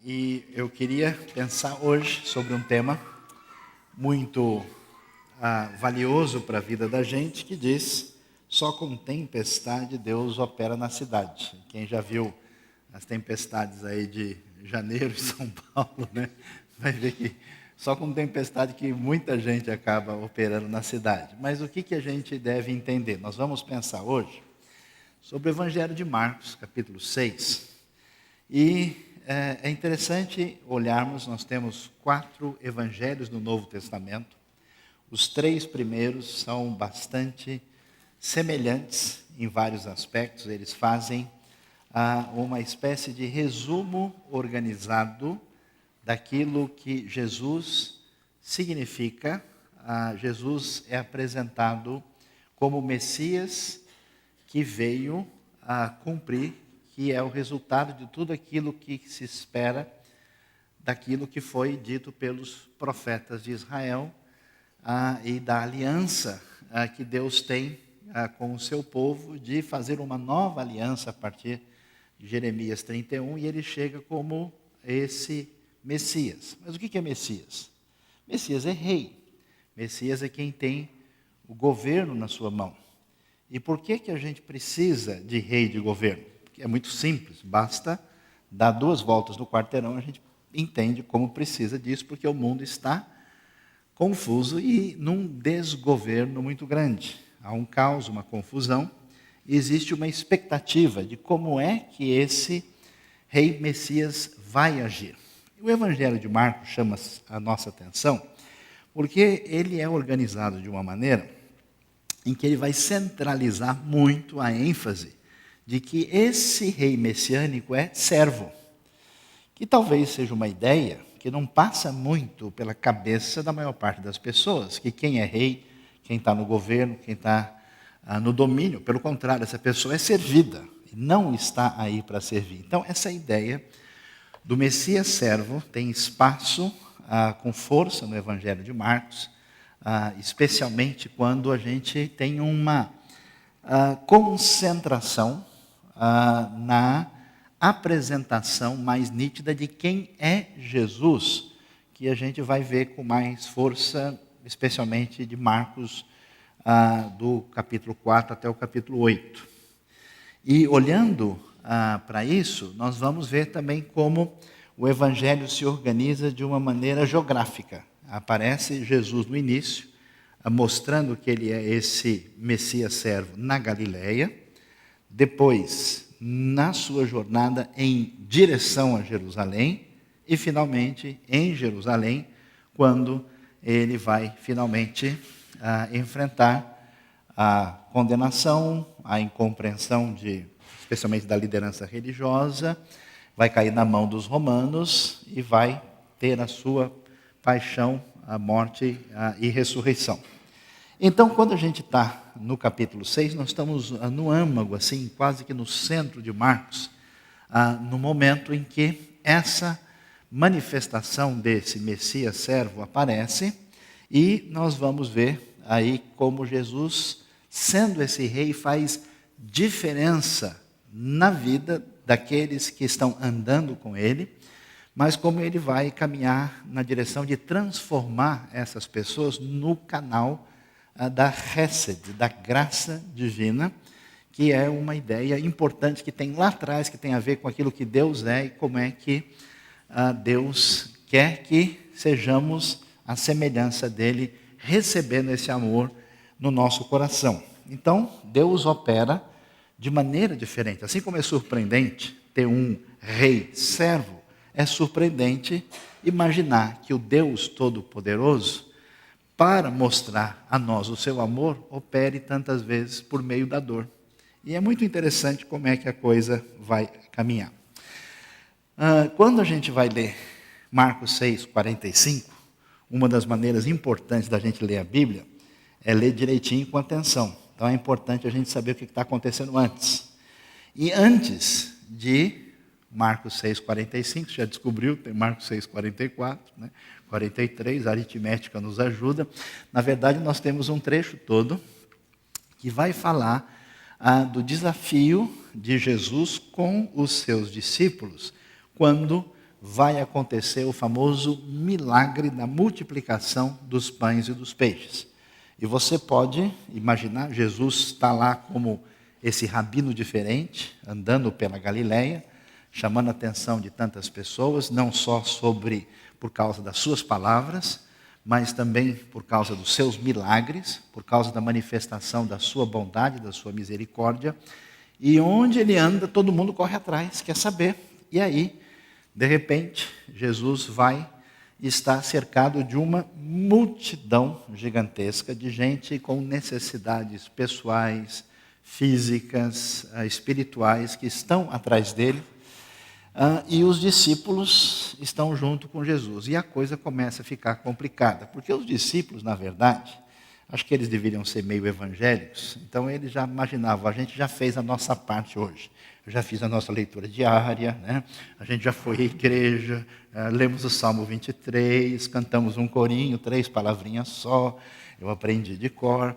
E eu queria pensar hoje sobre um tema muito valioso para a vida da gente, que diz: só com tempestade Deus opera na cidade. Quem já viu as tempestades aí de janeiro em São Paulo, né, vai ver que só com tempestade que muita gente acaba operando na cidade. Mas o que a gente deve entender? Nós vamos pensar hoje sobre o Evangelho de Marcos, capítulo 6. E é interessante olharmos, nós temos 4 evangelhos no Novo Testamento. Os 3 primeiros são bastante semelhantes em vários aspectos. Eles fazem uma espécie de resumo organizado daquilo que Jesus significa. Jesus é apresentado como o Messias que veio a cumprir, que é o resultado de tudo aquilo que se espera daquilo que foi dito pelos profetas de Israel e da aliança que Deus tem com o seu povo, de fazer uma nova aliança a partir de Jeremias 31, e ele chega como esse Messias. Mas o que é Messias? Messias é rei. Messias é quem tem o governo na sua mão. E por que a gente precisa de rei de governo? Porque é muito simples, basta dar 2 voltas no quarteirão, a gente entende como precisa disso, porque o mundo está confuso e num desgoverno muito grande. Há um caos, uma confusão, e existe uma expectativa de como é que esse rei Messias vai agir. O Evangelho de Marcos chama a nossa atenção, porque ele é organizado de uma maneira em que ele vai centralizar muito a ênfase de que esse rei messiânico é servo, que talvez seja uma ideia que não passa muito pela cabeça da maior parte das pessoas, que quem é rei, quem está no governo, quem está no domínio, pelo contrário, essa pessoa é servida, não está aí para servir. Então, essa ideia do Messias servo tem espaço com força no Evangelho de Marcos, especialmente quando a gente tem uma concentração na apresentação mais nítida de quem é Jesus, que a gente vai ver com mais força, especialmente de Marcos, do capítulo 4 até o capítulo 8. E olhando para isso, nós vamos ver também como o Evangelho se organiza de uma maneira geográfica. Aparece Jesus no início, mostrando que ele é esse Messias servo na Galileia. Depois, na sua jornada em direção a Jerusalém. E, finalmente, em Jerusalém, quando ele vai, finalmente, enfrentar a condenação, a incompreensão, especialmente da liderança religiosa, vai cair na mão dos romanos e vai ter a sua paixão, a morte e ressurreição. Então, quando a gente está no capítulo 6, nós estamos no âmago, assim, quase que no centro de Marcos, no momento em que essa manifestação desse Messias servo aparece, e nós vamos ver aí como Jesus, sendo esse rei, faz diferença na vida daqueles que estão andando com ele, mas como ele vai caminhar na direção de transformar essas pessoas no canal da Hesed, da graça divina, que é uma ideia importante que tem lá atrás, que tem a ver com aquilo que Deus é e como é que Deus quer que sejamos a semelhança dele, recebendo esse amor no nosso coração. Então, Deus opera de maneira diferente. Assim como é surpreendente ter um rei servo, é surpreendente imaginar que o Deus Todo-Poderoso, para mostrar a nós o seu amor, opere tantas vezes por meio da dor. E é muito interessante como é que a coisa vai caminhar. Quando a gente vai ler Marcos 6, 45, uma das maneiras importantes da gente ler a Bíblia é ler direitinho com atenção. Então é importante a gente saber o que está acontecendo antes. E antes de Marcos 6, 45, você já descobriu, tem Marcos 6, 44, né? 43, a aritmética nos ajuda. Na verdade, nós temos um trecho todo que vai falar do desafio de Jesus com os seus discípulos, quando vai acontecer o famoso milagre da multiplicação dos pães e dos peixes. E você pode imaginar, Jesus está lá como esse rabino diferente, andando pela Galileia, chamando a atenção de tantas pessoas, não só por causa das suas palavras, mas também por causa dos seus milagres, por causa da manifestação da sua bondade, da sua misericórdia. E onde ele anda, todo mundo corre atrás, quer saber. E aí, de repente, Jesus vai estar cercado de uma multidão gigantesca de gente com necessidades pessoais, físicas, espirituais, que estão atrás dele. E os discípulos estão junto com Jesus. E a coisa começa a ficar complicada, porque os discípulos, na verdade, acho que eles deveriam ser meio evangélicos, então eles já imaginavam, a gente já fez a nossa parte hoje. Eu já fiz a nossa leitura diária, né? A gente já foi à igreja, lemos o Salmo 23, cantamos um corinho, 3 palavrinhas só, eu aprendi de cor.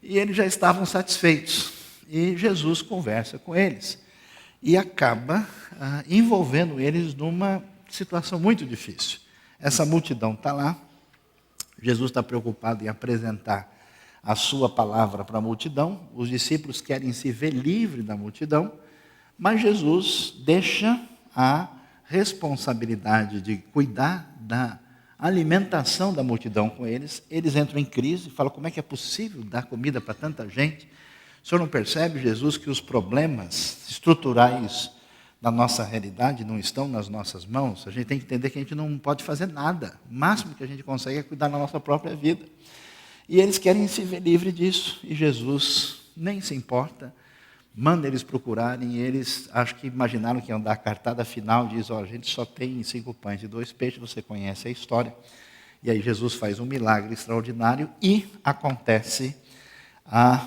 E eles já estavam satisfeitos. E Jesus conversa com eles. E acaba envolvendo eles numa situação muito difícil. Essa multidão está lá, Jesus está preocupado em apresentar a sua palavra para a multidão, os discípulos querem se ver livre da multidão, mas Jesus deixa a responsabilidade de cuidar da alimentação da multidão com eles. Eles entram em crise, falam, como é que é possível dar comida para tanta gente? O senhor não percebe, Jesus, que os problemas estruturais da nossa realidade não estão nas nossas mãos? A gente tem que entender que a gente não pode fazer nada. O máximo que a gente consegue é cuidar da nossa própria vida. E eles querem se ver livre disso. E Jesus nem se importa, manda eles procurarem. E eles, acho que imaginaram que iam dar a cartada final, diz, a gente só tem 5 pães e 2 peixes, você conhece a história. E aí Jesus faz um milagre extraordinário e acontece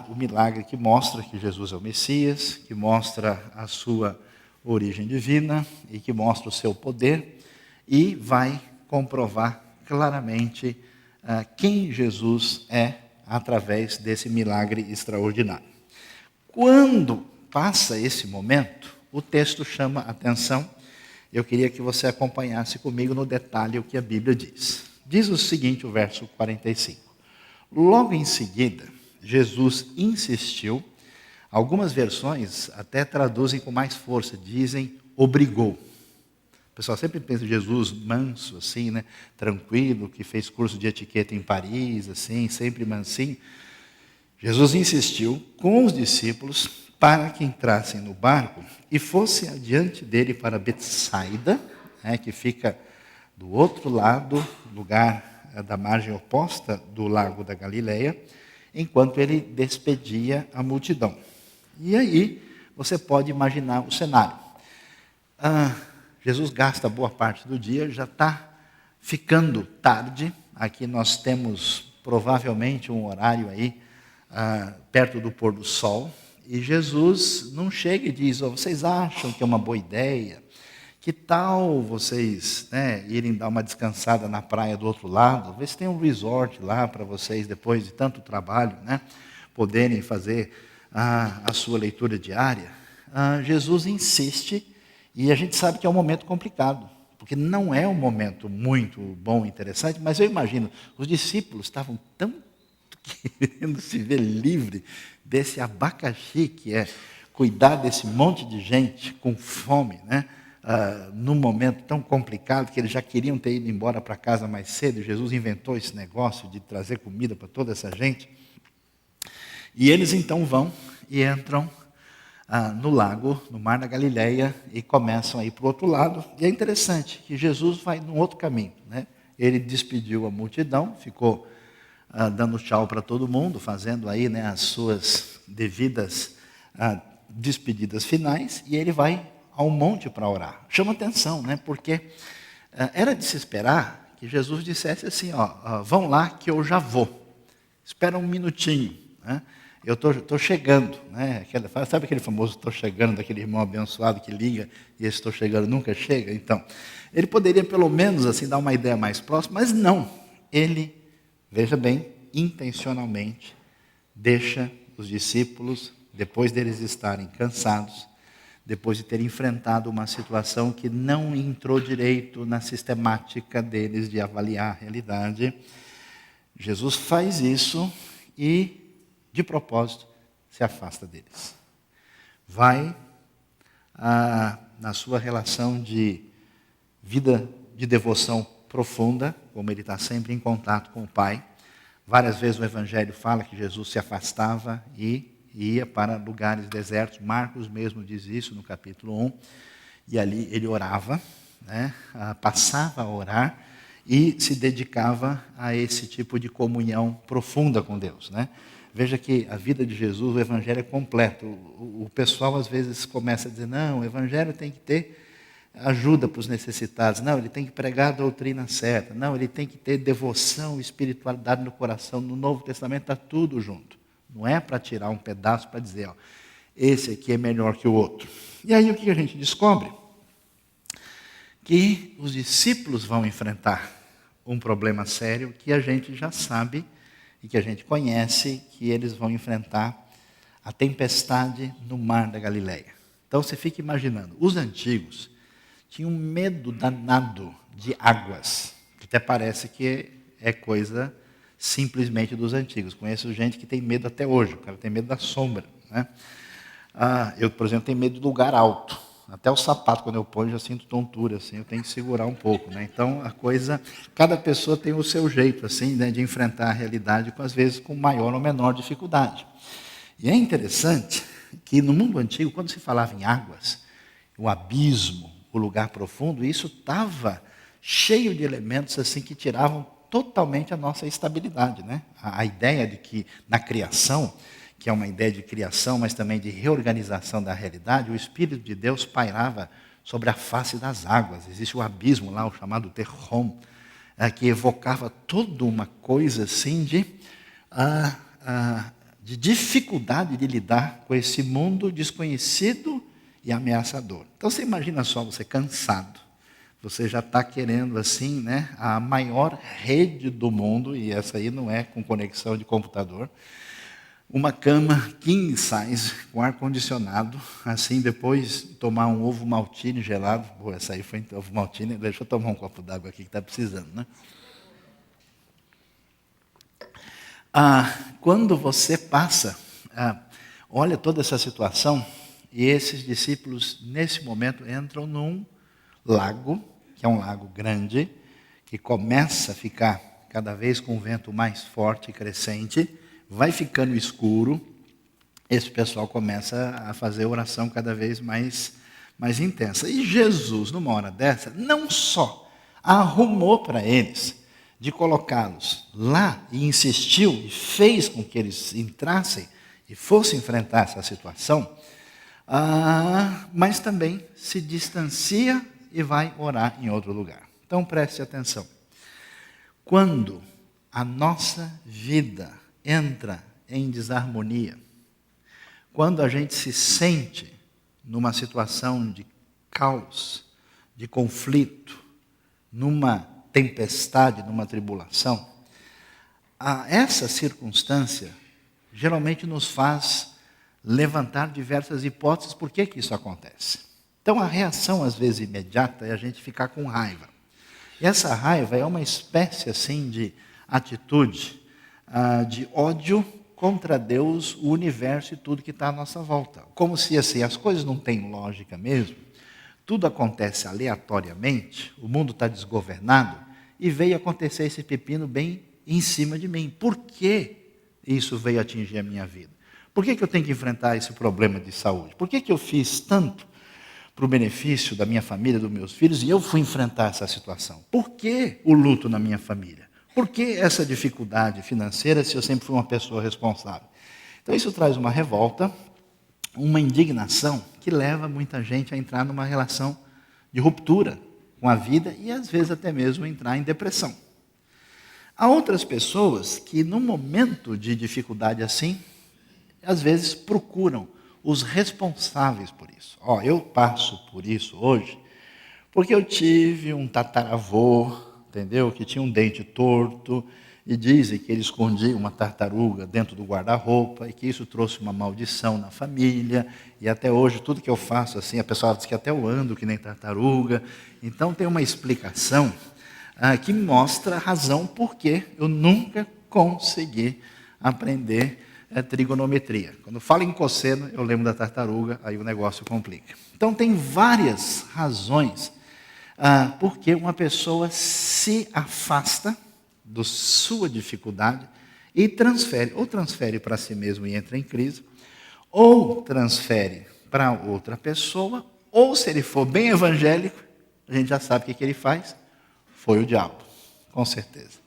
o milagre que mostra que Jesus é o Messias, que mostra a sua origem divina e que mostra o seu poder e vai comprovar claramente quem Jesus é através desse milagre extraordinário. Quando passa esse momento, o texto chama a atenção. Eu queria que você acompanhasse comigo no detalhe o que a Bíblia diz. Diz o seguinte, o verso 45. Logo em seguida, Jesus insistiu, algumas versões até traduzem com mais força, dizem obrigou. O pessoal sempre pensa em Jesus manso, assim, né? Tranquilo, que fez curso de etiqueta em Paris, assim, sempre mansinho. Jesus insistiu com os discípulos para que entrassem no barco e fossem adiante dele para Betsaida, né, que fica do outro lado, lugar da margem oposta do lago da Galileia, enquanto ele despedia a multidão. E aí, você pode imaginar o cenário. Jesus gasta boa parte do dia, já está ficando tarde. Aqui nós temos provavelmente um horário aí, perto do pôr do sol. E Jesus não chega e diz, vocês acham que é uma boa ideia? Que tal vocês irem dar uma descansada na praia do outro lado? Vê se tem um resort lá para vocês, depois de tanto trabalho, poderem fazer a sua leitura diária. Jesus insiste, e a gente sabe que é um momento complicado, porque não é um momento muito bom, interessante, mas eu imagino, os discípulos estavam tão querendo se ver livre desse abacaxi que é cuidar desse monte de gente com fome, num momento tão complicado que eles já queriam ter ido embora para casa mais cedo. Jesus inventou esse negócio de trazer comida para toda essa gente. E eles então vão e entram no lago, no mar da Galileia, e começam a ir para o outro lado. E é interessante que Jesus vai num outro caminho. Ele despediu a multidão, ficou dando tchau para todo mundo, fazendo aí as suas devidas despedidas finais, e ele vai ao monte para orar. Chama atenção, porque era de se esperar que Jesus dissesse assim, vão lá que eu já vou. Espera um minutinho, eu estou chegando. Sabe aquele famoso estou chegando, daquele irmão abençoado que liga e esse estou chegando nunca chega? Então, ele poderia pelo menos assim dar uma ideia mais próxima, mas não. Ele, veja bem, intencionalmente deixa os discípulos, depois deles estarem cansados, depois de ter enfrentado uma situação que não entrou direito na sistemática deles de avaliar a realidade. Jesus faz isso e, de propósito, se afasta deles. Vai na sua relação de vida de devoção profunda, como ele está sempre em contato com o Pai. Várias vezes o Evangelho fala que Jesus se afastava e ia para lugares desertos. Marcos mesmo diz isso no capítulo 1. E ali ele orava, né? Passava a orar e se dedicava a esse tipo de comunhão profunda com Deus, né? Veja que a vida de Jesus, o Evangelho é completo. O pessoal às vezes começa a dizer, não, o Evangelho tem que ter ajuda para os necessitados. Não, ele tem que pregar a doutrina certa. Não, ele tem que ter devoção, espiritualidade no coração. No Novo Testamento está tudo junto. Não é para tirar um pedaço para dizer, ó, esse aqui é melhor que o outro. E aí o que a gente descobre? Que os discípulos vão enfrentar um problema sério que a gente já sabe e que a gente conhece, que eles vão enfrentar a tempestade no mar da Galileia. Então você fica imaginando, os antigos tinham um medo danado de águas, que até parece que é coisa simplesmente dos antigos. Conheço gente que tem medo até hoje, o cara tem medo da sombra, né? Eu, por exemplo, tenho medo de lugar alto. Até o sapato, quando eu ponho, já sinto tontura, assim, eu tenho que segurar um pouco, né? Então, a coisa, cada pessoa tem o seu jeito, assim, né, de enfrentar a realidade, às vezes com maior ou menor dificuldade. E é interessante que no mundo antigo, quando se falava em águas, o abismo, o lugar profundo, isso estava cheio de elementos assim que tiravam totalmente a nossa estabilidade, né? A ideia de que na criação, que é uma ideia de criação, mas também de reorganização da realidade, o Espírito de Deus pairava sobre a face das águas. Existe o abismo lá, o chamado Terrom, que evocava toda uma coisa assim de dificuldade de lidar com esse mundo desconhecido e ameaçador. Então você imagina só, você cansado, você já está querendo assim, né, a maior rede do mundo, e essa aí não é com conexão de computador, uma cama king size com ar-condicionado, assim, depois tomar um ovo maltine gelado. Pô, essa aí foi ovo maltine, deixa eu tomar um copo d'água aqui que está precisando, né? Quando você passa, olha toda essa situação, e esses discípulos, nesse momento, entram num lago, que é um lago grande, que começa a ficar cada vez com o vento mais forte e crescente, vai ficando escuro, esse pessoal começa a fazer oração cada vez mais intensa. E Jesus, numa hora dessa, não só arrumou para eles de colocá-los lá e insistiu e fez com que eles entrassem e fossem enfrentar essa situação, mas também se distancia e vai orar em outro lugar. Então preste atenção. Quando a nossa vida entra em desarmonia, quando a gente se sente numa situação de caos, de conflito, numa tempestade, numa tribulação, essa circunstância geralmente nos faz levantar diversas hipóteses por que isso acontece. Então a reação às vezes imediata é a gente ficar com raiva. E essa raiva é uma espécie assim de atitude de ódio contra Deus, o universo e tudo que está à nossa volta. Como se assim, as coisas não têm lógica mesmo, tudo acontece aleatoriamente, o mundo está desgovernado, e veio acontecer esse pepino bem em cima de mim. Por que isso veio atingir a minha vida? Por que eu tenho que enfrentar esse problema de saúde? Por que eu fiz tanto para o benefício da minha família, dos meus filhos, e eu fui enfrentar essa situação? Por que o luto na minha família? Por que essa dificuldade financeira se eu sempre fui uma pessoa responsável? Então isso traz uma revolta, uma indignação que leva muita gente a entrar numa relação de ruptura com a vida e às vezes até mesmo entrar em depressão. Há outras pessoas que num momento de dificuldade assim, às vezes procuram os responsáveis por isso. Eu passo por isso hoje porque eu tive um tataravô, entendeu? Que tinha um dente torto, E dizem que ele escondia uma tartaruga dentro do guarda-roupa e que isso trouxe uma maldição na família. E até hoje, tudo que eu faço assim, a pessoa diz que até eu ando que nem tartaruga. Então tem uma explicação que mostra a razão por que eu nunca consegui aprender trigonometria. Quando falo em cosseno, eu lembro da tartaruga, aí o negócio complica. Então tem várias razões porque uma pessoa se afasta da sua dificuldade e transfere, ou transfere para si mesmo e entra em crise, ou transfere para outra pessoa, ou se ele for bem evangélico, a gente já sabe o que ele faz, foi o diabo, com certeza.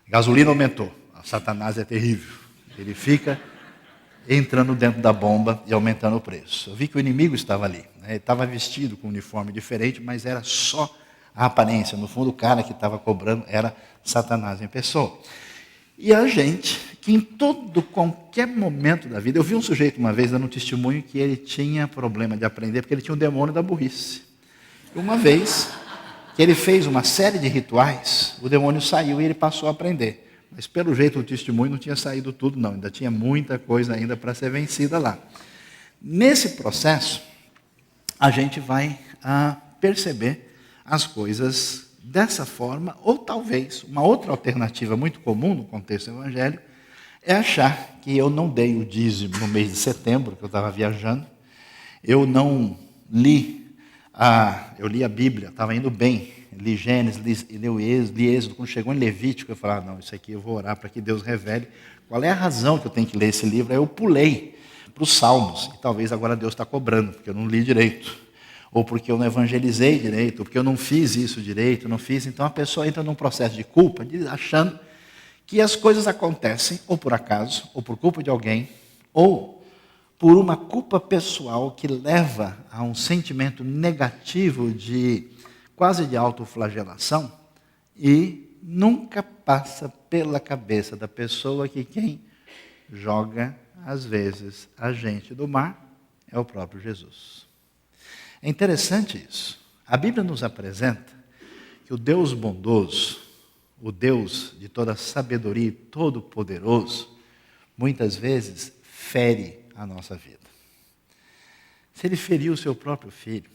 Gasolina aumentou, Satanás é terrível, ele fica entrando dentro da bomba e aumentando o preço. Eu vi que o inimigo estava ali, né? Ele estava vestido com um uniforme diferente, mas era só a aparência. No fundo, o cara que estava cobrando era Satanás em pessoa. E a gente, que em qualquer momento da vida... Eu vi um sujeito uma vez dando um testemunho que ele tinha problema de aprender, porque ele tinha um demônio da burrice. E uma vez que ele fez uma série de rituais, o demônio saiu e ele passou a aprender. Mas pelo jeito o testemunho não tinha saído tudo não, ainda tinha muita coisa ainda para ser vencida lá. Nesse processo, a gente vai perceber as coisas dessa forma, ou talvez uma outra alternativa muito comum no contexto evangélico, é achar que eu não dei o dízimo no mês de setembro, que eu estava viajando, eu não li, eu li a Bíblia, estava indo bem, li Gênesis, li Êxodo, quando chegou em Levítico, eu falei, não, isso aqui eu vou orar para que Deus revele qual é a razão que eu tenho que ler esse livro. Aí eu pulei para os Salmos, e talvez agora Deus está cobrando, porque eu não li direito, ou porque eu não evangelizei direito, ou porque eu não fiz isso direito, não fiz. Então a pessoa entra num processo de culpa, achando que as coisas acontecem, ou por acaso, ou por culpa de alguém, ou por uma culpa pessoal que leva a um sentimento negativo quase de autoflagelação, e nunca passa pela cabeça da pessoa que quem joga, às vezes, a gente do mar é o próprio Jesus. É interessante isso. A Bíblia nos apresenta que o Deus bondoso, o Deus de toda sabedoria e todo-poderoso, muitas vezes fere a nossa vida. Se ele feriu o seu próprio filho,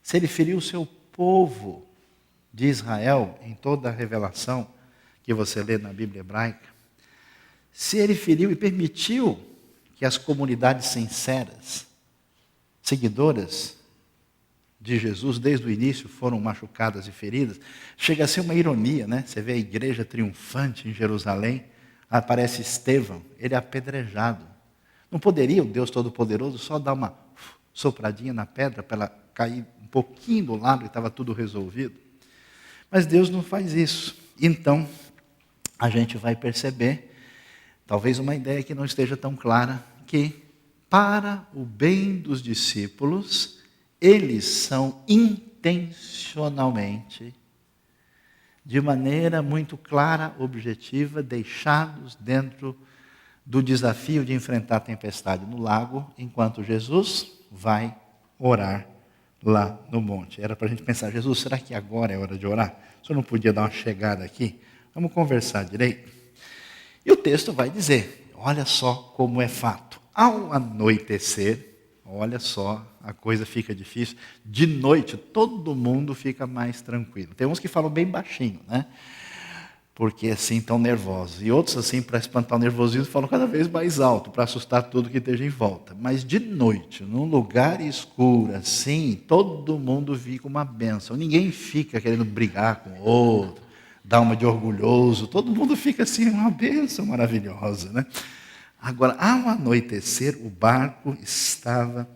se ele feriu o seu povo de Israel, em toda a revelação que você lê na Bíblia hebraica, se ele feriu e permitiu que as comunidades sinceras, seguidoras de Jesus, desde o início, foram machucadas e feridas, chega a ser uma ironia, né? Você vê a igreja triunfante em Jerusalém, aparece Estevão, ele é apedrejado. Não poderia o Deus Todo-Poderoso só dar uma sopradinha na pedra para ela cair um pouquinho do lado e estava tudo resolvido? Mas Deus não faz isso. Então, a gente vai perceber, talvez uma ideia que não esteja tão clara, que para o bem dos discípulos, eles são intencionalmente, de maneira muito clara, objetiva, deixados dentro do desafio de enfrentar a tempestade no lago, enquanto Jesus vai orar lá no monte. Era para a gente pensar, Jesus, será que agora é hora de orar? O senhor não podia dar uma chegada aqui? Vamos conversar direito? E o texto vai dizer, olha só como é fato. Ao anoitecer, olha só, a coisa fica difícil. De noite, todo mundo fica mais tranquilo. Tem uns que falam bem baixinho, né? Porque assim estão nervosos. E outros assim, para espantar o nervosismo, falam cada vez mais alto, para assustar tudo que esteja em volta. Mas de noite, num lugar escuro, assim, todo mundo fica uma bênção. Ninguém fica querendo brigar com o outro, dar uma de orgulhoso. Todo mundo fica assim, uma bênção maravilhosa, né? Agora, ao anoitecer, o barco estava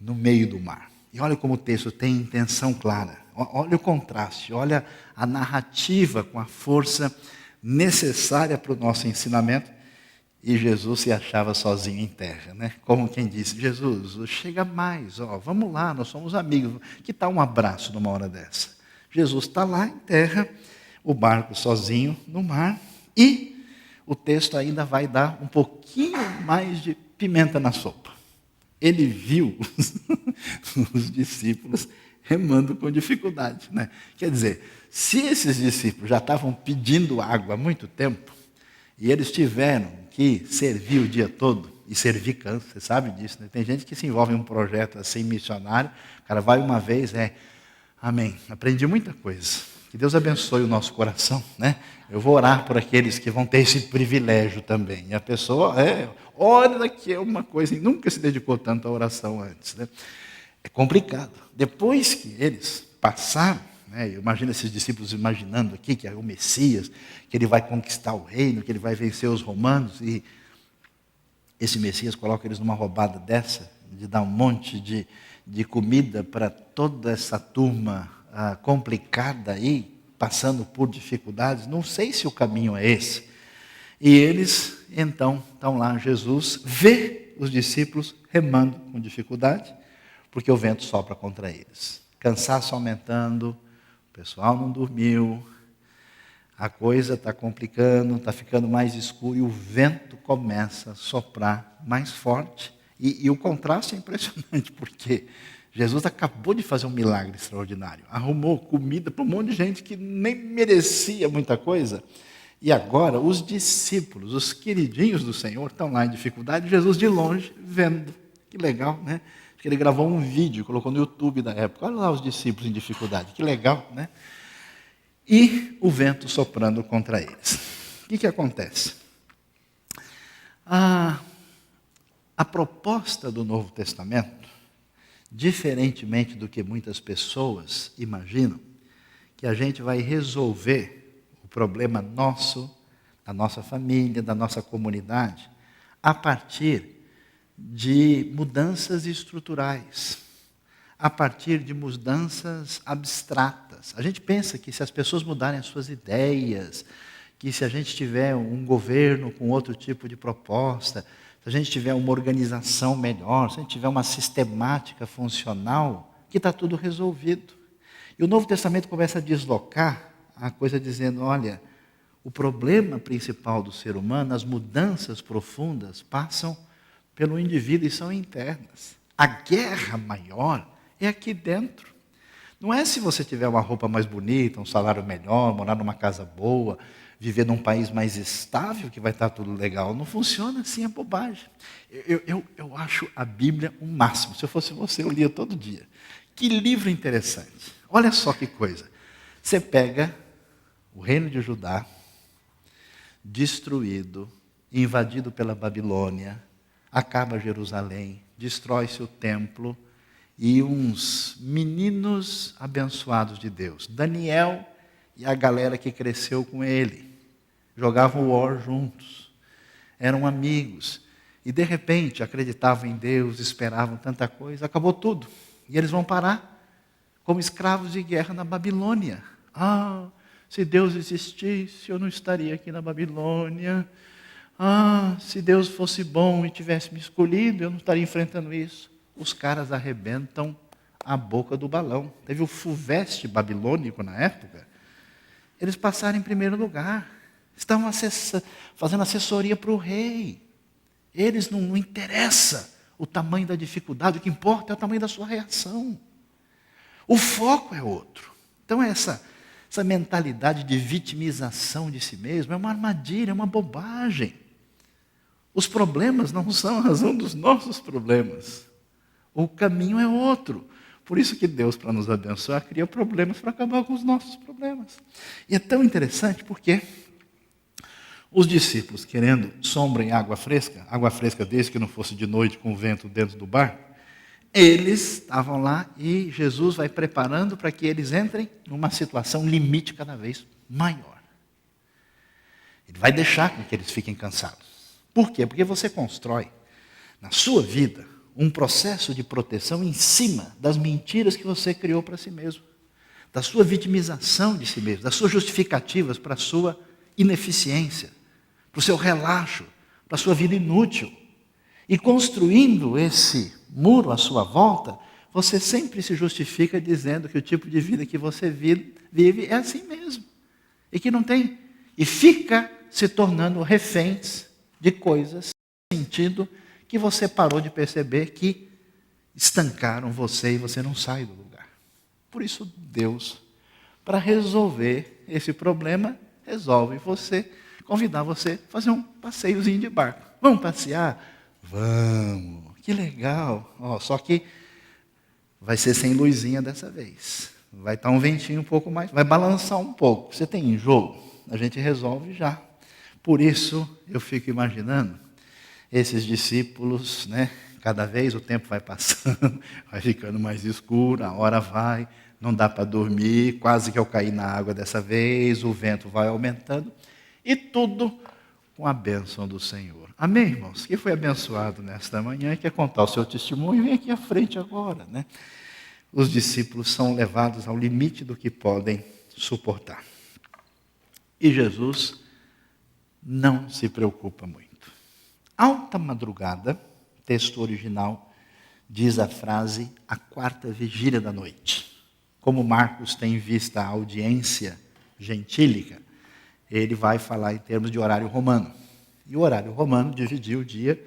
no meio do mar. E olha como o texto tem intenção clara. Olha o contraste, olha a narrativa com a força necessária para o nosso ensinamento. E Jesus se achava sozinho em terra, né? Como quem disse, Jesus, chega mais, vamos lá, nós somos amigos. Que tal um abraço numa hora dessa? Jesus está lá em terra, o barco sozinho no mar, e o texto ainda vai dar um pouquinho mais de pimenta na sopa. Ele viu os discípulos remando com dificuldade, né? Quer dizer, se esses discípulos já estavam pedindo água há muito tempo, e eles tiveram que servir o dia todo, e servir cansa, você sabe disso, né? Tem gente que se envolve em um projeto assim, missionário, o cara vai uma vez, amém, aprendi muita coisa. Que Deus abençoe o nosso coração, né? Eu vou orar por aqueles que vão ter esse privilégio também. E a pessoa, olha que é uma coisa, e nunca se dedicou tanto à oração antes, né? É complicado. Depois que eles passaram, né, imagina esses discípulos imaginando aqui que é o Messias, que ele vai conquistar o reino, que ele vai vencer os romanos, e esse Messias coloca eles numa roubada dessa, de dar um monte de comida para toda essa turma complicada aí, passando por dificuldades. Não sei se o caminho é esse. E eles, então, estão lá, Jesus vê os discípulos remando com dificuldade, porque o vento sopra contra eles. Cansaço aumentando, o pessoal não dormiu, a coisa está complicando, está ficando mais escuro e o vento começa a soprar mais forte. E o contraste é impressionante, porque Jesus acabou de fazer um milagre extraordinário. Arrumou comida para um monte de gente que nem merecia muita coisa. E agora os discípulos, os queridinhos do Senhor, estão lá em dificuldade. Jesus de longe, vendo. Que legal, né? Acho que ele gravou um vídeo, colocou no YouTube da época. Olha lá os discípulos em dificuldade. Que legal, né? E o vento soprando contra eles. O que acontece? A proposta do Novo Testamento, diferentemente do que muitas pessoas imaginam, que a gente vai resolver o problema nosso, da nossa família, da nossa comunidade, a partir de mudanças estruturais, a partir de mudanças abstratas. A gente pensa que se as pessoas mudarem as suas ideias, que se a gente tiver um governo com outro tipo de proposta, se a gente tiver uma organização melhor, se a gente tiver uma sistemática funcional, que está tudo resolvido. E o Novo Testamento começa a deslocar a coisa dizendo, olha, o problema principal do ser humano, as mudanças profundas, passam pelo indivíduo e são internas. A guerra maior é aqui dentro. Não é se você tiver uma roupa mais bonita, um salário melhor, morar numa casa boa, viver num país mais estável que vai estar tudo legal. Não funciona assim, é bobagem. Eu acho a Bíblia um máximo. Se eu fosse você, eu lia todo dia. Que livro interessante. Olha só que coisa. Você pega o reino de Judá, destruído, invadido pela Babilônia, acaba Jerusalém, destrói-se o templo, e uns meninos abençoados de Deus, Daniel e a galera que cresceu com ele, jogavam war juntos, eram amigos, e de repente acreditavam em Deus, esperavam tanta coisa, acabou tudo, e eles vão parar como escravos de guerra na Babilônia. Se Deus existisse, eu não estaria aqui na Babilônia. Se Deus fosse bom e tivesse me escolhido, eu não estaria enfrentando isso. Os caras arrebentam a boca do balão. Teve o FUVEST babilônico na época. Eles passaram em primeiro lugar. Estavam fazendo assessoria para o rei. Eles não interessa o tamanho da dificuldade, o que importa é o tamanho da sua reação. O foco é outro. Então essa mentalidade de vitimização de si mesmo é uma armadilha, é uma bobagem. Os problemas não são a razão dos nossos problemas. O caminho é outro. Por isso que Deus, para nos abençoar, cria problemas para acabar com os nossos problemas. E é tão interessante porque os discípulos, querendo sombra em água fresca desde que não fosse de noite com o vento dentro do barco, eles estavam lá e Jesus vai preparando para que eles entrem numa situação limite cada vez maior. Ele vai deixar com que eles fiquem cansados. Por quê? Porque você constrói na sua vida um processo de proteção em cima das mentiras que você criou para si mesmo, da sua vitimização de si mesmo, das suas justificativas para a sua ineficiência, para o seu relaxo, para a sua vida inútil. E construindo esse muro à sua volta, você sempre se justifica dizendo que o tipo de vida que você vive é assim mesmo. E que não tem. E fica se tornando reféns de coisas, sentido que você parou de perceber que estancaram você e você não sai do lugar. Por isso, Deus, para resolver esse problema, resolve convidar você a fazer um passeiozinho de barco. Vamos passear? Vamos, que legal. Só que vai ser sem luzinha dessa vez. Vai estar um ventinho um pouco mais, vai balançar um pouco. Você tem enjoo? A gente resolve já. Por isso, eu fico imaginando esses discípulos, né? Cada vez o tempo vai passando, vai ficando mais escuro, a hora vai, não dá para dormir, quase que eu caí na água dessa vez, o vento vai aumentando, e tudo com a bênção do Senhor. Amém, irmãos? Quem foi abençoado nesta manhã e quer contar o seu testemunho, vem aqui à frente agora, né? Os discípulos são levados ao limite do que podem suportar. E Jesus não se preocupa muito. Alta madrugada, texto original, diz a frase, a quarta vigília da noite. Como Marcos tem em vista a audiência gentílica, ele vai falar em termos de horário romano. E o horário romano dividia o dia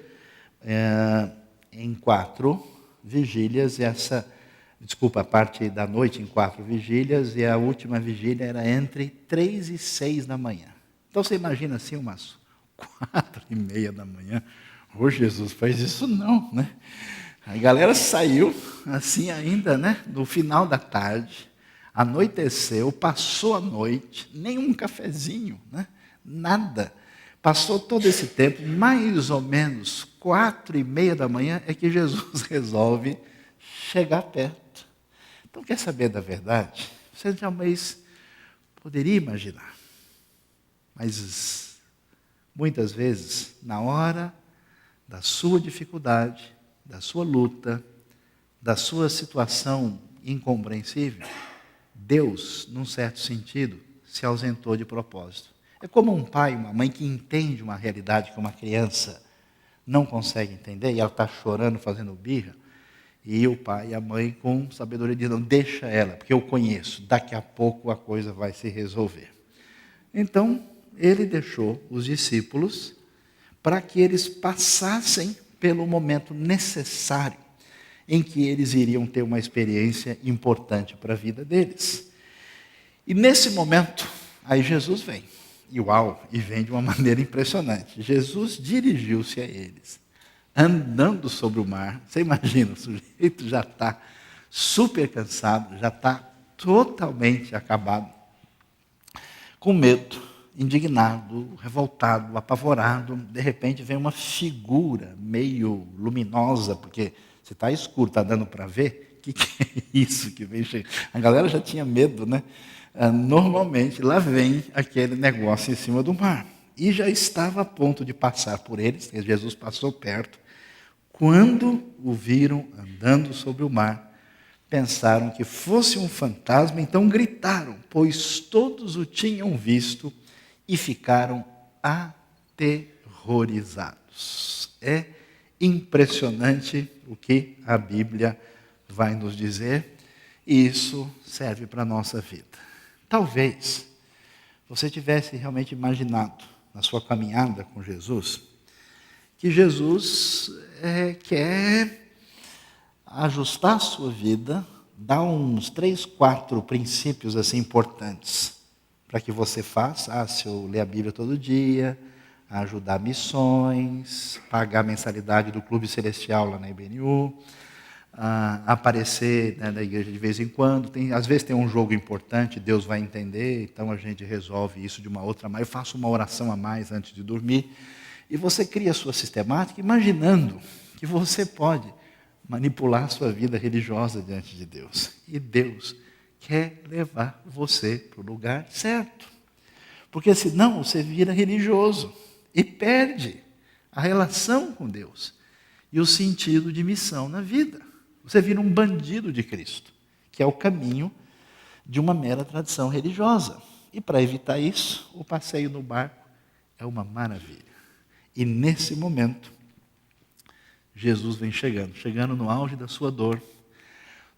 em 4 vigílias, a parte da noite em 4 vigílias, e a última vigília era entre 3 e 6 da manhã. Então você imagina assim, umas 4:30 da manhã. Ô Jesus, faz isso não, né? A galera saiu assim ainda, né? No final da tarde, anoiteceu, passou a noite, nenhum cafezinho, né? Nada. Passou todo esse tempo, mais ou menos 4:30 da manhã é que Jesus resolve chegar perto. Então, quer saber da verdade? Você jamais poderia imaginar. Mas, muitas vezes, na hora da sua dificuldade, da sua luta, da sua situação incompreensível, Deus, num certo sentido, se ausentou de propósito. É como um pai, uma mãe que entende uma realidade que uma criança não consegue entender, e ela está chorando, fazendo birra, e o pai e a mãe, com sabedoria, dizem, não, deixa ela, porque eu conheço, daqui a pouco a coisa vai se resolver. Então, ele deixou os discípulos para que eles passassem pelo momento necessário em que eles iriam ter uma experiência importante para a vida deles. E nesse momento, aí Jesus vem. E vem de uma maneira impressionante. Jesus dirigiu-se a eles, andando sobre o mar. Você imagina, o sujeito já está super cansado, já está totalmente acabado, com medo, indignado, revoltado, apavorado. De repente vem uma figura meio luminosa, porque se está escuro, está dando para ver, o que é isso que vem chegando? A galera já tinha medo, né? Normalmente, lá vem aquele negócio em cima do mar. E já estava a ponto de passar por eles, Jesus passou perto. Quando o viram andando sobre o mar, pensaram que fosse um fantasma, então gritaram, pois todos o tinham visto e ficaram aterrorizados. É impressionante o que a Bíblia vai nos dizer, e isso serve para a nossa vida. Talvez você tivesse realmente imaginado, na sua caminhada com Jesus, que Jesus quer ajustar a sua vida, dar uns 3, 4 princípios assim importantes para que você faça. Se eu ler a Bíblia todo dia, ajudar missões, pagar a mensalidade do Clube Celestial lá na IBNU, aparecer, né, na igreja de vez em quando. Às vezes tem um jogo importante, Deus vai entender, então a gente resolve isso de uma outra maneira. Eu faço uma oração a mais antes de dormir. E você cria a sua sistemática imaginando que você pode manipular a sua vida religiosa diante de Deus. E Deus quer levar você para o lugar certo. Porque senão você vira religioso e perde a relação com Deus e o sentido de missão na vida. Você vira um bandido de Cristo, que é o caminho de uma mera tradição religiosa. E para evitar isso, o passeio no barco é uma maravilha. E nesse momento, Jesus vem chegando no auge da sua dor,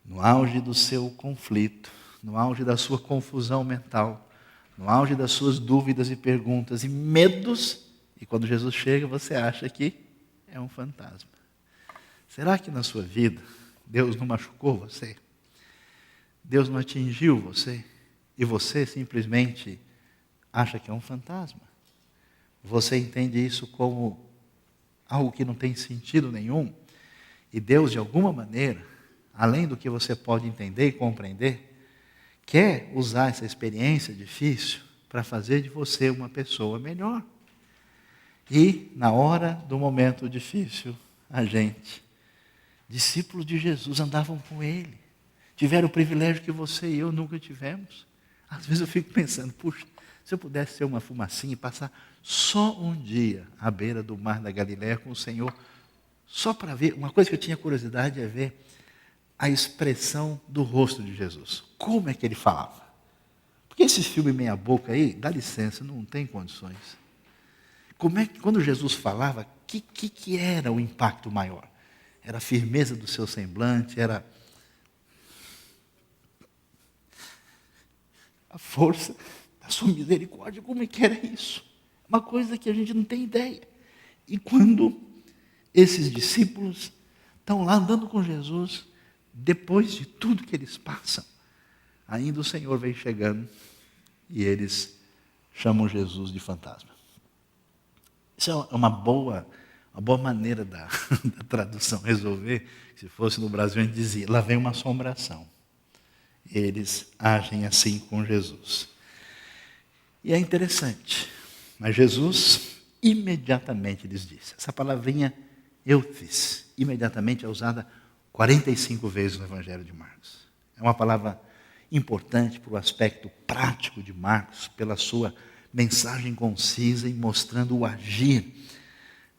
no auge do seu conflito, no auge da sua confusão mental, no auge das suas dúvidas e perguntas e medos. E quando Jesus chega, você acha que é um fantasma. Será que na sua vida Deus não machucou você? Deus não atingiu você e você simplesmente acha que é um fantasma. Você entende isso como algo que não tem sentido nenhum. E Deus, de alguma maneira, além do que você pode entender e compreender, quer usar essa experiência difícil para fazer de você uma pessoa melhor. E, na hora do momento difícil, discípulos de Jesus andavam com Ele. Tiveram o privilégio que você e eu nunca tivemos. Às vezes eu fico pensando, puxa, se eu pudesse ser uma fumacinha e passar só um dia à beira do mar da Galileia com o Senhor, só para ver, uma coisa que eu tinha curiosidade é ver a expressão do rosto de Jesus. Como é que ele falava? Porque esse filme meia boca aí, dá licença, não tem condições. Como é que, quando Jesus falava, que era o impacto maior? Era a firmeza do seu semblante, era a força da sua misericórdia. Como é que era isso? Uma coisa que a gente não tem ideia. E quando esses discípulos estão lá andando com Jesus, depois de tudo que eles passam, ainda o Senhor vem chegando e eles chamam Jesus de fantasma. Isso é uma boa maneira da tradução resolver. Se fosse no Brasil, a gente dizia, lá vem uma assombração. Eles agem assim com Jesus. E é interessante, mas Jesus imediatamente lhes disse. Essa palavrinha euthys, imediatamente é usada 45 vezes no Evangelho de Marcos. É uma palavra importante para o aspecto prático de Marcos, pela sua mensagem concisa e mostrando o agir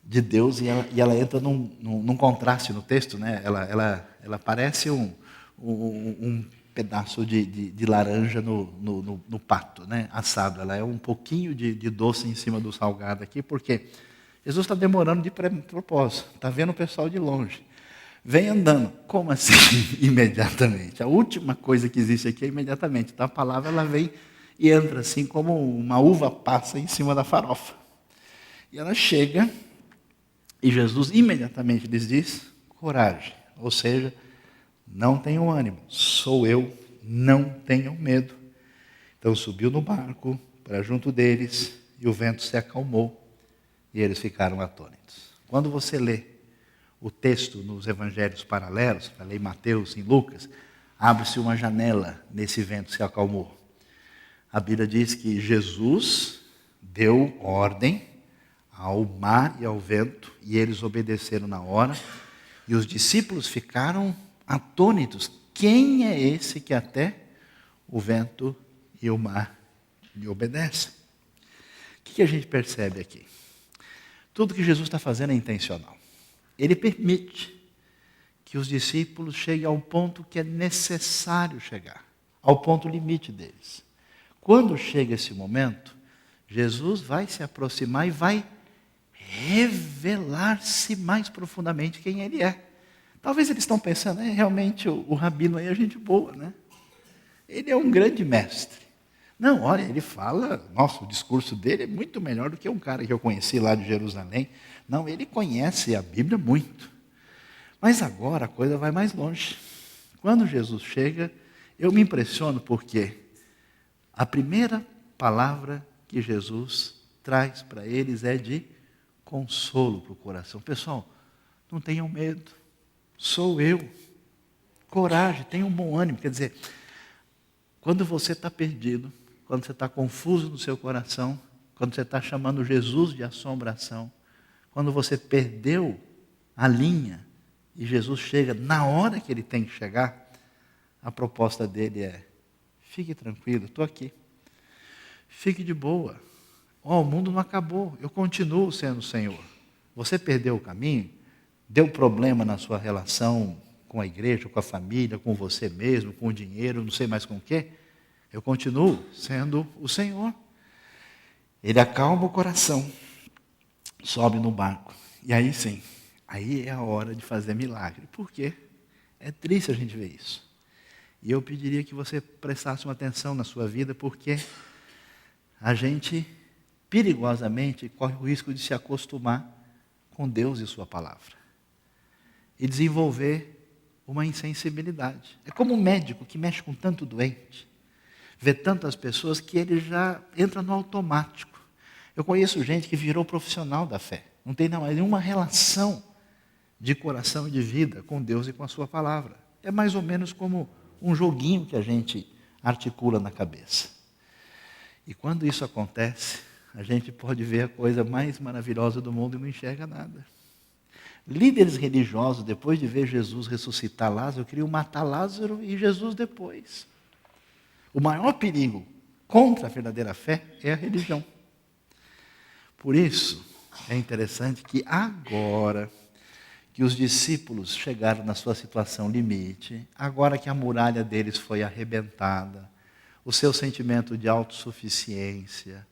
de Deus, e ela entra num contraste no texto, né? Ela parece um pedaço de laranja no pato, né? Assado. Ela é um pouquinho de doce em cima do salgado aqui, porque Jesus está demorando de propósito, está vendo o pessoal de longe. Vem andando. Como assim? Imediatamente. A última coisa que existe aqui é imediatamente. Então a palavra ela vem e entra assim como uma uva passa em cima da farofa. E ela chega e Jesus imediatamente lhes diz, coragem. Ou seja, não tenham ânimo, sou eu, não tenham medo. Então subiu no barco para junto deles e o vento se acalmou e eles ficaram atônitos. Quando você lê o texto nos evangelhos paralelos, para ler em Mateus, em Lucas, abre-se uma janela nesse vento se acalmou. A Bíblia diz que Jesus deu ordem ao mar e ao vento, e eles obedeceram na hora, e os discípulos ficaram atônitos. Quem é esse que até o vento e o mar lhe obedecem? O que a gente percebe aqui? Tudo que Jesus está fazendo é intencional. Ele permite que os discípulos cheguem ao ponto que é necessário chegar, ao ponto limite deles. Quando chega esse momento, Jesus vai se aproximar e vai revelar-se mais profundamente quem ele é. Talvez eles estão pensando, realmente o rabino aí é gente boa, né? Ele é um grande mestre. Não, olha, ele fala, nossa, o discurso dele é muito melhor do que um cara que eu conheci lá de Jerusalém. Não, ele conhece a Bíblia muito. Mas agora a coisa vai mais longe. Quando Jesus chega, eu me impressiono porque a primeira palavra que Jesus traz para eles é de consolo para o coração. Pessoal, não tenham medo. Sou eu. Coragem, tenham um bom ânimo. Quer dizer, quando você está perdido, quando você está confuso no seu coração, quando você está chamando Jesus de assombração, quando você perdeu a linha e Jesus chega na hora que ele tem que chegar, a proposta dele é, fique tranquilo, estou aqui. Fique de boa. O mundo não acabou, eu continuo sendo o Senhor. Você perdeu o caminho, deu problema na sua relação com a igreja, com a família, com você mesmo, com o dinheiro, não sei mais com o quê. Eu continuo sendo o Senhor. Ele acalma o coração, sobe no barco. E aí sim, aí é a hora de fazer milagre. Por quê? É triste a gente ver isso. E eu pediria que você prestasse uma atenção na sua vida, porque a gente perigosamente corre o risco de se acostumar com Deus e sua palavra. E desenvolver uma insensibilidade. É como um médico que mexe com tanto doente, vê tantas pessoas que ele já entra no automático. Eu conheço gente que virou profissional da fé, não tem nenhuma relação de coração e de vida com Deus e com a sua palavra. É mais ou menos como um joguinho que a gente articula na cabeça. E quando isso acontece, a gente pode ver a coisa mais maravilhosa do mundo e não enxerga nada. Líderes religiosos, depois de ver Jesus ressuscitar Lázaro, queriam matar Lázaro e Jesus depois. O maior perigo contra a verdadeira fé é a religião. Por isso, é interessante que agora que os discípulos chegaram na sua situação limite, agora que a muralha deles foi arrebentada, o seu sentimento de autossuficiência,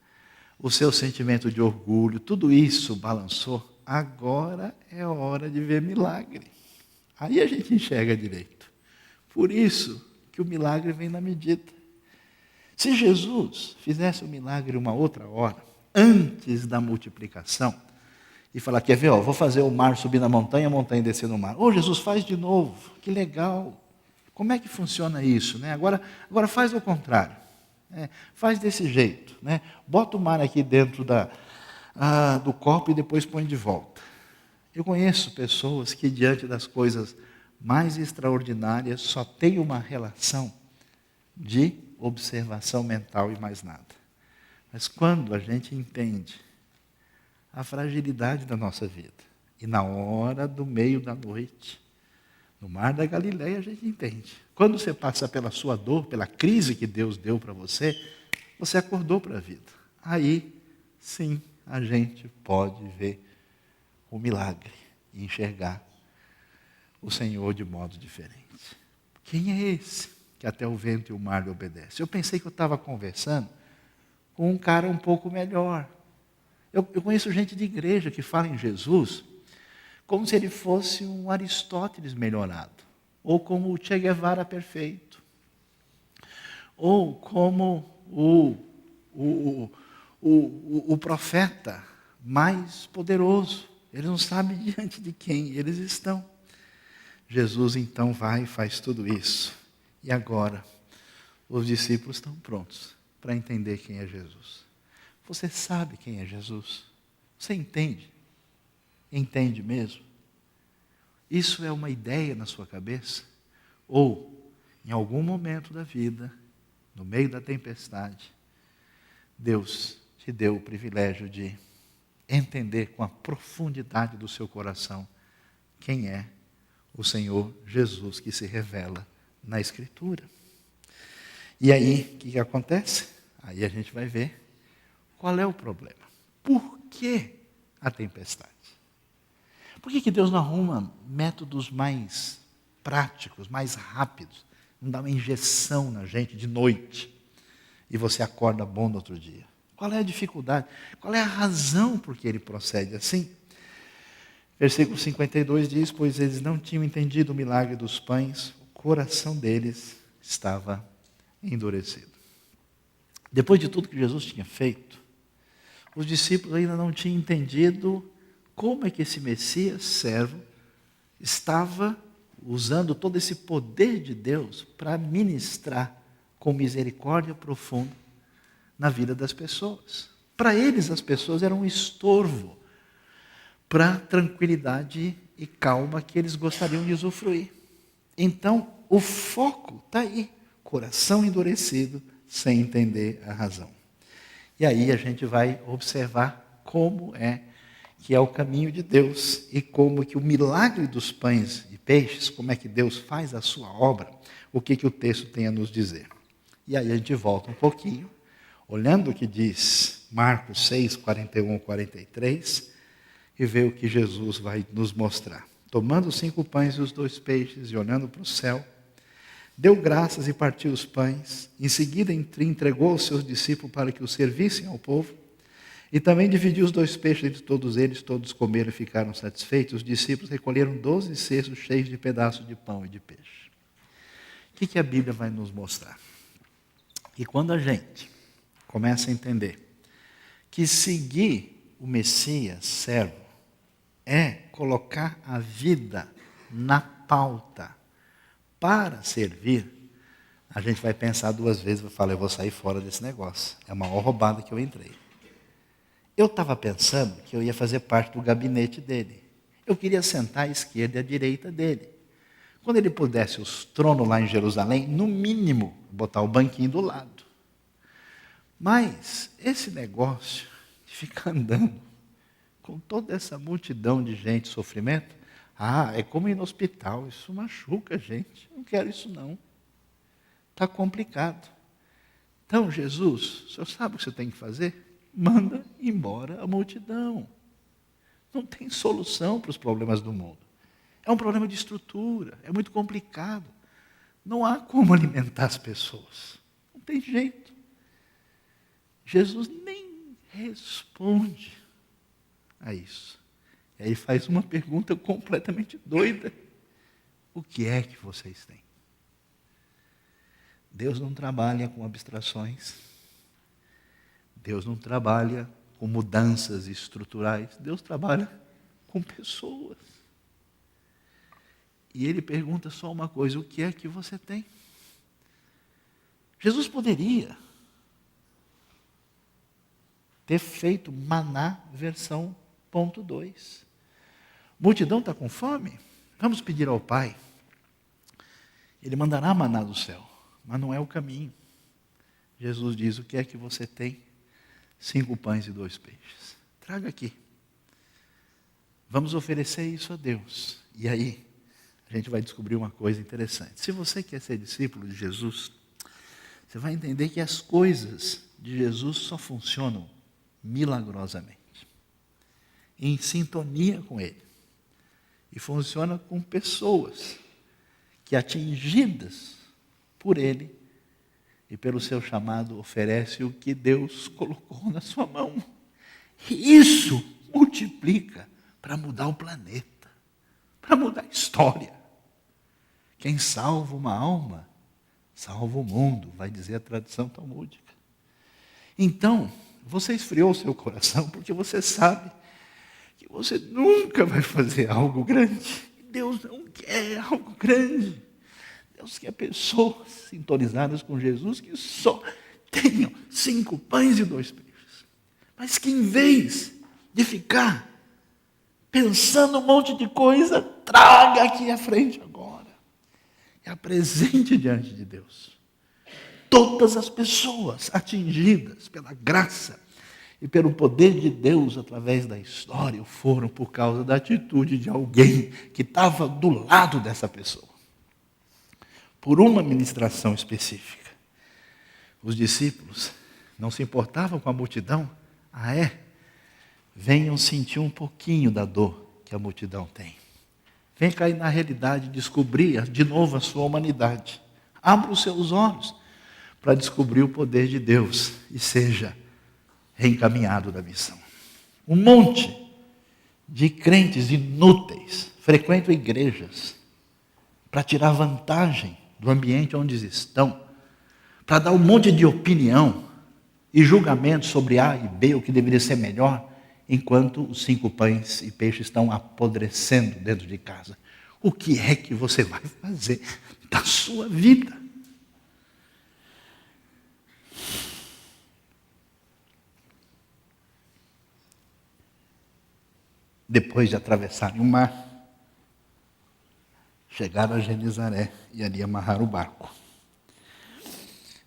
o seu sentimento de orgulho, tudo isso balançou, agora é hora de ver milagre. Aí a gente enxerga direito. Por isso que o milagre vem na medida. Se Jesus fizesse o milagre uma outra hora, antes da multiplicação, e falar, quer ver, vou fazer o mar subir na montanha, a montanha descer no mar. Jesus, faz de novo, que legal. Como é que funciona isso? Né? Agora faz o contrário. Faz desse jeito. Né? Bota o mar aqui dentro do copo e depois põe de volta. Eu conheço pessoas que, diante das coisas mais extraordinárias, só tem uma relação de observação mental e mais nada. Mas quando a gente entende a fragilidade da nossa vida, e na hora do meio da noite, no mar da Galileia, a gente entende. Quando você passa pela sua dor, pela crise que Deus deu para você, você acordou para a vida. Aí, sim, a gente pode ver o milagre e enxergar o Senhor de modo diferente. Quem é esse que até o vento e o mar lhe obedecem? Eu pensei que eu estava conversando com um cara um pouco melhor. Eu conheço gente de igreja que fala em Jesus como se ele fosse um Aristóteles melhorado, ou como o Che Guevara perfeito, ou como o profeta mais poderoso. Eles não sabem diante de quem eles estão. Jesus então vai e faz tudo isso. E agora, os discípulos estão prontos para entender quem é Jesus. Você sabe quem é Jesus? Você entende? Entende mesmo? Isso é uma ideia na sua cabeça? Ou, em algum momento da vida, no meio da tempestade, Deus te deu o privilégio de entender com a profundidade do seu coração quem é o Senhor Jesus que se revela na Escritura. E aí, o que acontece? Aí a gente vai ver qual é o problema. Por que a tempestade? Por que Deus não arruma métodos mais práticos, mais rápidos? Não dá uma injeção na gente de noite e você acorda bom no outro dia? Qual é a dificuldade? Qual é a razão por que ele procede assim? Versículo 52 diz, pois eles não tinham entendido o milagre dos pães, o coração deles estava endurecido. Depois de tudo que Jesus tinha feito, os discípulos ainda não tinham entendido como é que esse Messias, servo, estava usando todo esse poder de Deus para ministrar com misericórdia profunda na vida das pessoas. Para eles, as pessoas eram um estorvo para a tranquilidade e calma que eles gostariam de usufruir. Então, o foco está aí, coração endurecido, sem entender a razão. E aí a gente vai observar como é que é o caminho de Deus e como que o milagre dos pães e peixes, como é que Deus faz a sua obra, o que o texto tem a nos dizer. E aí a gente volta um pouquinho, olhando o que diz Marcos 6, 41 e 43, e vê o que Jesus vai nos mostrar. Tomando os 5 pães e os 2 peixes e olhando para o céu, deu graças e partiu os pães, em seguida entregou aos seus discípulos para que os servissem ao povo, e também dividiu os 2 peixes entre todos eles, todos comeram e ficaram satisfeitos. Os discípulos recolheram 12 cestos cheios de pedaços de pão e de peixe. O que a Bíblia vai nos mostrar? Que quando a gente começa a entender que seguir o Messias, servo, é colocar a vida na pauta para servir, a gente vai pensar duas vezes, vai falar, eu vou sair fora desse negócio. É a maior roubada que eu entrei. Eu estava pensando que eu ia fazer parte do gabinete dele. Eu queria sentar à esquerda e à direita dele. Quando ele pudesse os tronos lá em Jerusalém, no mínimo, botar o banquinho do lado. Mas esse negócio de ficar andando com toda essa multidão de gente, sofrimento, é como ir no hospital, isso machuca a gente. Eu não quero isso não. Está complicado. Então, Jesus, o senhor sabe o que você tem que fazer? Manda embora a multidão. Não tem solução para os problemas do mundo. É um problema de estrutura, é muito complicado. Não há como alimentar as pessoas. Não tem jeito. Jesus nem responde a isso. E aí faz uma pergunta completamente doida. O que é que vocês têm? Deus não trabalha com abstrações. Deus não trabalha com mudanças estruturais. Deus trabalha com pessoas. E ele pergunta só uma coisa, o que é que você tem? Jesus poderia ter feito maná versão ponto 2. Multidão está com fome? Vamos pedir ao Pai. Ele mandará maná do céu, mas não é o caminho. Jesus diz, o que é que você tem? 5 pães e 2 peixes. Traga aqui. Vamos oferecer isso a Deus. E aí, a gente vai descobrir uma coisa interessante. Se você quer ser discípulo de Jesus, você vai entender que as coisas de Jesus só funcionam milagrosamente, em sintonia com Ele. E funciona com pessoas que, atingidas por Ele e pelo seu chamado, oferecem o que Deus colocou na sua mão. E isso multiplica para mudar o planeta, para mudar a história. Quem salva uma alma, salva o mundo, vai dizer a tradição talmúdica. Então, você esfriou o seu coração porque você sabe que você nunca vai fazer algo grande. Deus não quer algo grande. Deus quer pessoas sintonizadas com Jesus que só tenham 5 pães e 2 peixes. Mas que em vez de ficar pensando um monte de coisa, traga aqui à frente agora. E apresente diante de Deus. Todas as pessoas atingidas pela graça e pelo poder de Deus através da história foram por causa da atitude de alguém que estava do lado dessa pessoa. Por uma ministração específica. Os discípulos não se importavam com a multidão. Venham sentir um pouquinho da dor que a multidão tem. Vem cair na realidade, descobrir de novo a sua humanidade. Abra os seus olhos para descobrir o poder de Deus e seja reencaminhado da missão. Um monte de crentes inúteis frequentam igrejas para tirar vantagem do ambiente onde estão, para dar um monte de opinião e julgamento sobre A e B, o que deveria ser melhor, enquanto os 5 pães e peixes estão apodrecendo dentro de casa. O que é que você vai fazer da sua vida? Depois de atravessarem o mar, chegaram a Genezaré e ali amarraram o barco.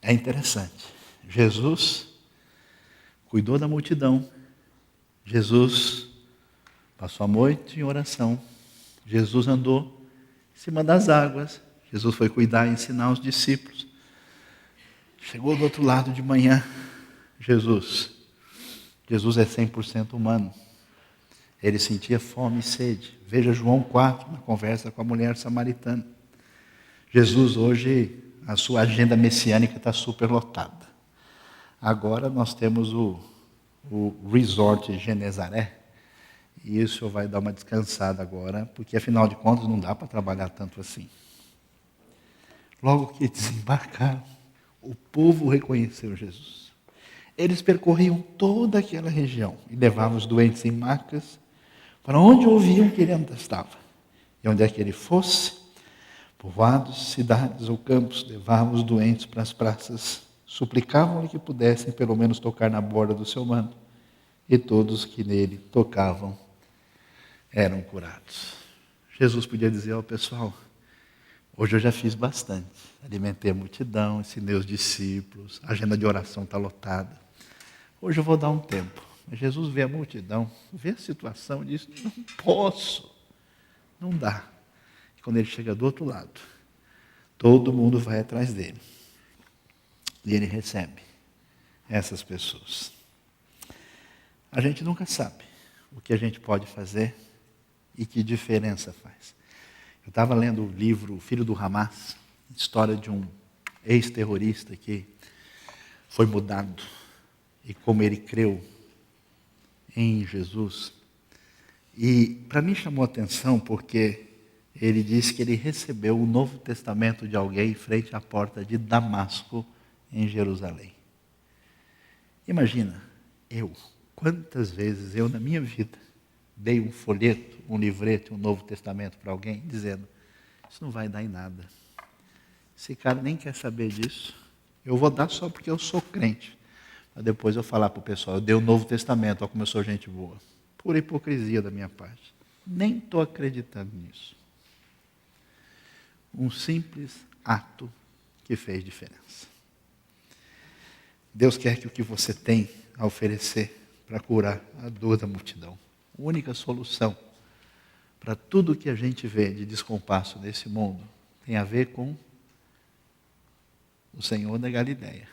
É interessante. Jesus cuidou da multidão. Jesus passou a noite em oração. Jesus andou em cima das águas. Jesus foi cuidar e ensinar os discípulos. Chegou do outro lado de manhã. Jesus é 100% humano. Ele sentia fome e sede. Veja João 4, na conversa com a mulher samaritana. Jesus hoje, a sua agenda messiânica está superlotada. Agora nós temos o resort Genezaré. E isso vai dar uma descansada agora, porque afinal de contas não dá para trabalhar tanto assim. Logo que desembarcaram, o povo reconheceu Jesus. Eles percorriam toda aquela região e levavam os doentes em macas para onde ouviam que ele estava. E onde é que ele fosse, Povoados, cidades ou campos, levavam os doentes para as praças, suplicavam-lhe que pudessem pelo menos tocar na borda do seu manto, e todos que nele tocavam eram curados. Jesus podia dizer ao pessoal: hoje eu já fiz bastante, alimentei a multidão, ensinei os discípulos, a agenda de oração está lotada. Hoje eu vou dar um tempo. Mas Jesus vê a multidão, vê a situação e diz: não posso, não dá. E quando ele chega do outro lado, todo mundo vai atrás dele. E ele recebe essas pessoas. A gente nunca sabe o que a gente pode fazer e que diferença faz. Eu estava lendo o livro Filho do Hamas, história de um ex-terrorista que foi mudado e como ele creu em Jesus. E para mim chamou a atenção porque ele disse que ele recebeu o Novo Testamento de alguém em frente à porta de Damasco, em Jerusalém. Imagina, quantas vezes eu na minha vida dei um folheto, um livreto, um Novo Testamento para alguém, dizendo: isso não vai dar em nada. Esse cara nem quer saber disso. Eu vou dar só porque eu sou crente. Para depois eu falar para o pessoal: eu dei o Novo Testamento, olha como eu sou gente boa. Pura hipocrisia da minha parte. Nem estou acreditando nisso. Um simples ato que fez diferença. Deus quer que o que você tem a oferecer para curar a dor da multidão, a única solução para tudo que a gente vê de descompasso nesse mundo, tem a ver com o Senhor da Galileia,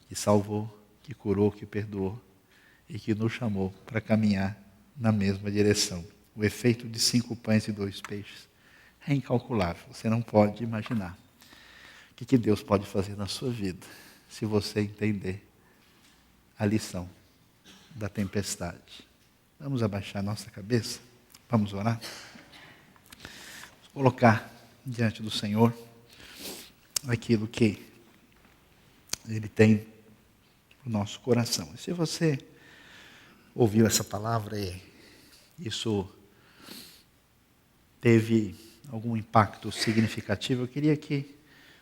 que salvou, que curou, que perdoou e que nos chamou para caminhar na mesma direção. O efeito de 5 pães e 2 peixes é incalculável. Você não pode imaginar o que Deus pode fazer na sua vida se você entender a lição da tempestade. Vamos abaixar nossa cabeça? Vamos orar? Vamos colocar diante do Senhor aquilo que Ele tem no nosso coração. E se você ouviu essa palavra e isso teve algum impacto significativo, eu queria que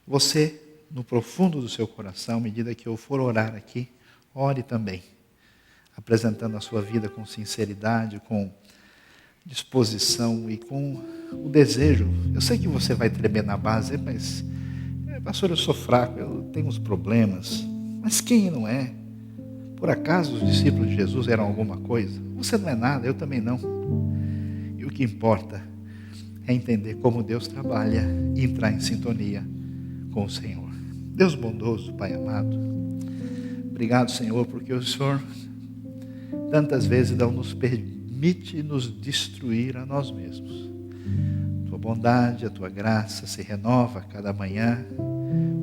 você, no profundo do seu coração, à medida que eu for orar aqui, ore também, apresentando a sua vida com sinceridade, com disposição e com o desejo. Eu sei que você vai tremer na base, mas, pastor, eu sou fraco, eu tenho uns problemas. Mas quem não é? Por acaso os discípulos de Jesus eram alguma coisa? Você não é nada, eu também não. E o que importa é entender como Deus trabalha e entrar em sintonia com o Senhor. Deus bondoso, Pai amado, obrigado, Senhor, porque o Senhor tantas vezes não nos permite nos destruir a nós mesmos. Tua bondade, a Tua graça se renova a cada manhã.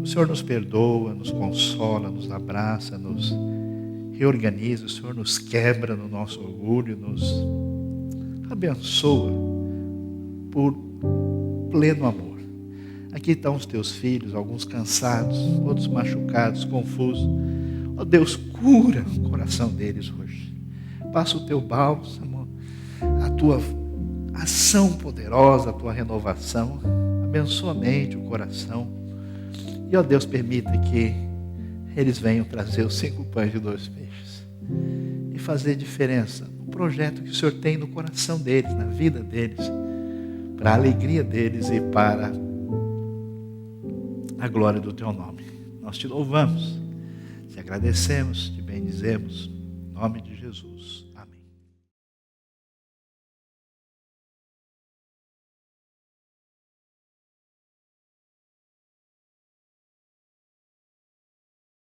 O Senhor nos perdoa, nos consola, nos abraça, nos reorganiza. O Senhor nos quebra no nosso orgulho, nos abençoa por pleno amor. Aqui estão os Teus filhos, alguns cansados, outros machucados, confusos. Ó Deus, cura o coração deles hoje. Passa o Teu bálsamo, a Tua ação poderosa, a Tua renovação. Abençoa a mente, o coração. E, ó Deus, permita que eles venham trazer os 5 pães e 2 peixes e fazer diferença no projeto que o Senhor tem no coração deles, na vida deles, para a alegria deles e para a glória do Teu nome. Nós Te louvamos, Te agradecemos, Te bendizemos, em nome de Jesus.